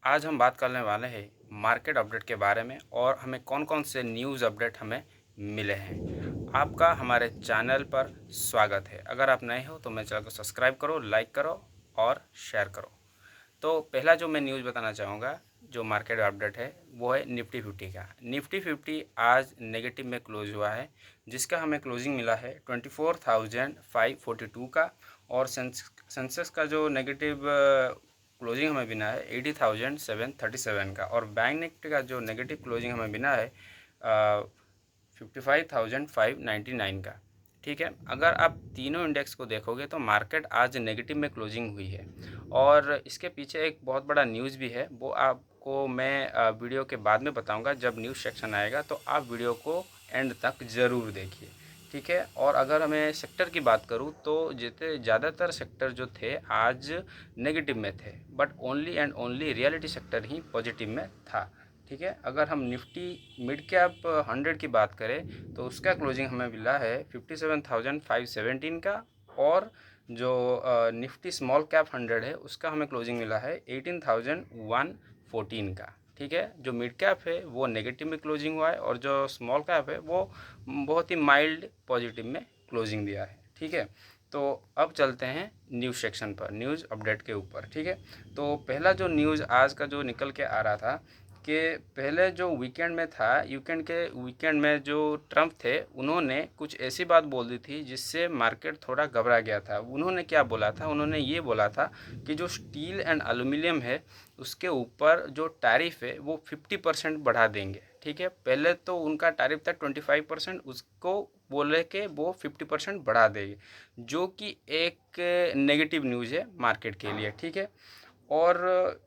आज हम बात करने वाले हैं मार्केट अपडेट के बारे में और हमें कौन कौन से न्यूज़ अपडेट हमें मिले हैं। आपका हमारे चैनल पर स्वागत है। अगर आप नए हो तो मेरे चैनल को सब्सक्राइब करो, लाइक करो और शेयर करो। तो पहला जो मैं न्यूज़ बताना चाहूँगा जो मार्केट अपडेट है वो है निफ्टी 50 का। निफ्टी 50 आज नेगेटिव में क्लोज हुआ है, जिसका हमें क्लोजिंग मिला है 24,542 का। और सेंसेक्स का जो नेगेटिव क्लोजिंग हमें बिना है 80,737 का। और बैंक निफ्टी का जो नेगेटिव क्लोजिंग हमें बिना है 55,599 का। ठीक है, अगर आप तीनों इंडेक्स को देखोगे तो मार्केट आज नेगेटिव में क्लोजिंग हुई है। और इसके पीछे एक बहुत बड़ा न्यूज़ भी है, वो आपको मैं वीडियो के बाद में बताऊंगा। जब न्यूज़ सेक्शन आएगा तो आप वीडियो को एंड तक ज़रूर देखिए। ठीक है, और अगर हमें सेक्टर की बात करूं तो जितने ज़्यादातर सेक्टर जो थे आज नेगेटिव में थे, but only and only reality sector he positive में था। ठीक है, अगर हम निफ्टी मिड कैप 100 की बात करें तो उसका क्लोजिंग हमें मिला है 57,517 का। और जो निफ्टी स्मॉल कैप 100 है उसका हमें क्लोजिंग मिला है 18,114 का। ठीक है, जो मिड कैप है वो नेगेटिव में क्लोजिंग हुआ है और जो स्मॉल कैप है वो बहुत ही माइल्ड पॉजिटिव में क्लोजिंग दिया है। ठीक है, तो अब चलते हैं न्यूज़ सेक्शन पर, न्यूज़ अपडेट के ऊपर। ठीक है, तो पहला जो न्यूज़ आज का जो निकल के आ रहा था कि पहले जो वीकेंड में था, वीकेंड में जो ट्रम्प थे उन्होंने कुछ ऐसी बात बोल दी थी जिससे मार्केट थोड़ा घबरा गया था। उन्होंने क्या बोला था? उन्होंने ये बोला था कि जो स्टील एंड एल्यूमिनियम है उसके ऊपर जो टैरिफ है वो 50% बढ़ा देंगे। ठीक है, पहले तो उनका टैरिफ था 25%, उसको बोले कि वो 50% बढ़ा देंगे, जो कि एक नेगेटिव न्यूज़ है मार्केट के लिए। ठीक है, और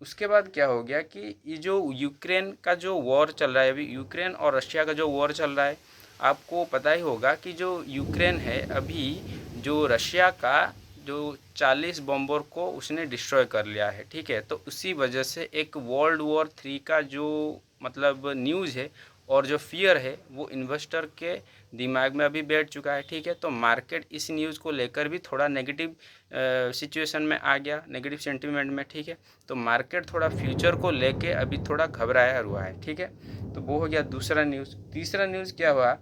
उसके बाद क्या हो गया कि ये जो यूक्रेन का जो वॉर चल रहा है, अभी यूक्रेन और रशिया का जो वॉर चल रहा है, आपको पता ही होगा कि जो यूक्रेन है अभी जो रशिया का जो 40 बॉम्बर को उसने डिस्ट्रॉय कर लिया है। ठीक है, तो उसी वजह से एक वर्ल्ड वॉर 3 का जो मतलब न्यूज़ है और जो फियर है वो इन्वेस्टर के दिमाग में अभी बैठ चुका है। ठीक है, तो मार्केट इस न्यूज़ को लेकर भी थोड़ा नेगेटिव सिचुएशन में आ गया, नेगेटिव सेंटीमेंट में। ठीक है, तो मार्केट थोड़ा फ्यूचर को लेके अभी थोड़ा घबराया हुआ है। ठीक है, तो वो हो गया दूसरा न्यूज़। तीसरा न्यूज़ क्या हुआ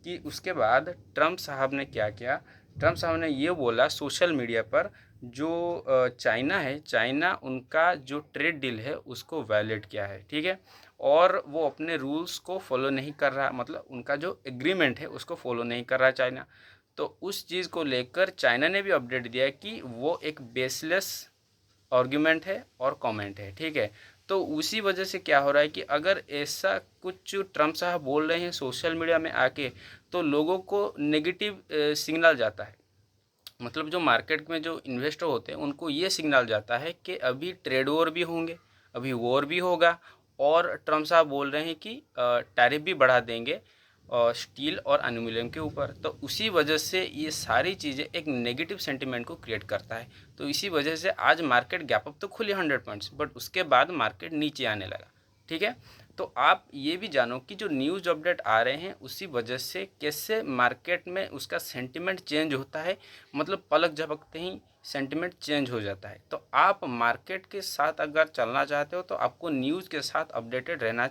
कि उसके बाद ट्रम्प साहब ने क्या किया? ट्रम्प साहब ने ये बोला सोशल मीडिया पर जो चाइना है, चाइना उनका जो ट्रेड डील है उसको वायलेट किया है। ठीक है, और वो अपने रूल्स को फॉलो नहीं कर रहा, मतलब उनका जो एग्रीमेंट है उसको फॉलो नहीं कर रहा है चाइना। तो उस चीज़ को लेकर चाइना ने भी अपडेट दिया है कि वो एक बेसलेस आर्ग्यूमेंट है और कमेंट है। ठीक है, तो उसी वजह से क्या हो रहा है कि अगर ऐसा कुछ ट्रम्प साहब बोल रहे हैं सोशल मीडिया में आके तो लोगों को नेगेटिव सिग्नल जाता है। मतलब जो मार्केट में जो इन्वेस्टर होते हैं उनको ये सिग्नल जाता है कि अभी ट्रेड वॉर भी होंगे, अभी वॉर भी होगा। और ट्रम्प साहब बोल रहे हैं कि टैरिफ भी बढ़ा देंगे स्टील और एल्यूमिनियम के ऊपर। तो उसी वजह से ये सारी चीज़ें एक नेगेटिव सेंटिमेंट को क्रिएट करता है। तो इसी वजह से आज मार्केट गैप अप तो खुली 100 पॉइंट्स, बट उसके बाद मार्केट नीचे आने लगा। ठीक है, तो आप ये भी जानो कि जो न्यूज़ अपडेट आ रहे हैं उसी वजह से कैसे मार्केट में उसका सेंटिमेंट चेंज होता है, मतलब पलक झपकते ही सेंटिमेंट चेंज हो जाता है। तो आप मार्केट के साथ अगर चलना चाहते हो तो आपको न्यूज़ के साथ अपडेटेड रहना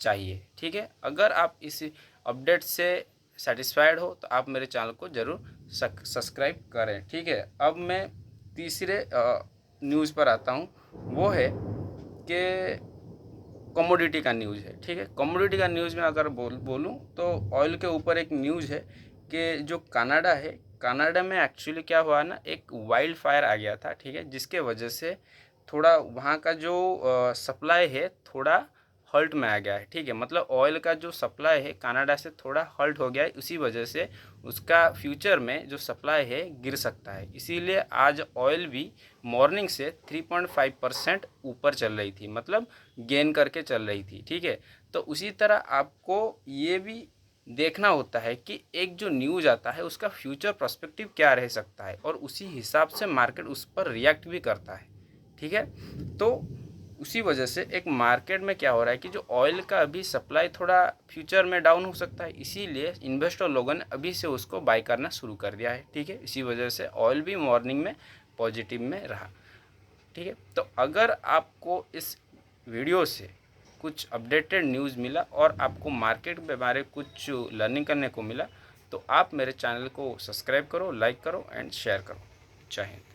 चाहिए। ठीक है, अगर आप इस अपडेट से सेटिस्फाइड हो तो आप मेरे चैनल को ज़रूर सब्सक्राइब करें। ठीक है, अब मैं तीसरे न्यूज़ पर आता हूँ, वो है कि कमोडिटी का न्यूज़ है। ठीक है, कमोडिटी का न्यूज़ में अगर बोलूँ तो ऑयल के ऊपर एक न्यूज़ है कि जो कनाडा है, कनाडा में एक्चुअली क्या हुआ ना, एक वाइल्ड फायर आ गया था। ठीक है, जिसके वजह से थोड़ा वहाँ का जो सप्लाई है थोड़ा हल्ट में आ गया है। ठीक है, मतलब ऑयल का जो सप्लाई है कनाडा से थोड़ा हल्ट हो गया है, उसी वजह से उसका फ्यूचर में जो सप्लाई है गिर सकता है। इसीलिए आज ऑयल भी मॉर्निंग से 3.5% ऊपर चल रही थी, मतलब गेन करके चल रही थी। ठीक है, तो उसी तरह आपको ये भी देखना होता है कि एक जो न्यूज़ आता है उसका फ्यूचर पर्सपेक्टिव क्या रह सकता है और उसी हिसाब से मार्केट उस पर रिएक्ट भी करता है। ठीक है, तो उसी वजह से एक मार्केट में क्या हो रहा है कि जो ऑयल का अभी सप्लाई थोड़ा फ्यूचर में डाउन हो सकता है, इसीलिए इन्वेस्टर लोगों ने अभी से उसको बाय करना शुरू कर दिया है। ठीक है, इसी वजह से ऑयल भी मॉर्निंग में पॉजिटिव में रहा। ठीक है। तो अगर आपको इस वीडियो से कुछ अपडेटेड न्यूज़ मिला और आपको मार्केट के बारे कुछ लर्निंग करने को मिला, तो आप मेरे चैनल को सब्सक्राइब करो, लाइक करो एंड शेयर करो। जय हिंद।